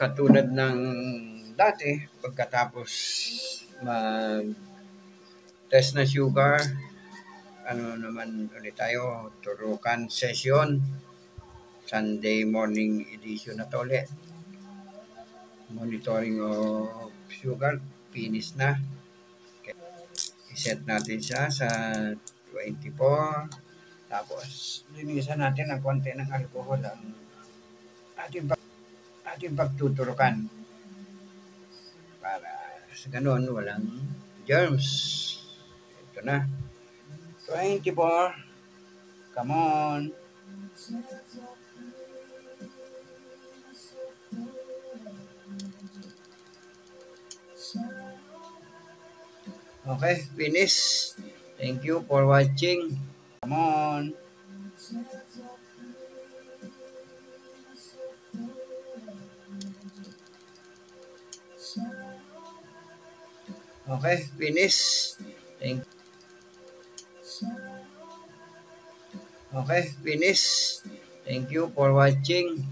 katulad ng dati, pagkatapos mag-test na sugar, ano naman ulit tayo, turukan session. Sunday morning edition na to ulit. Monitoring of sugar, finish na. Okay. I-set natin siya sa 24. Tapos, linisan natin ng konti ng alcohol ang ating pagtuturukan. Para sa ganun, walang germs. Ito na. 24. Come on. Okay, finish. Thank you for watching. Come on. Okay, finish. Okay, finish. Thank you for watching.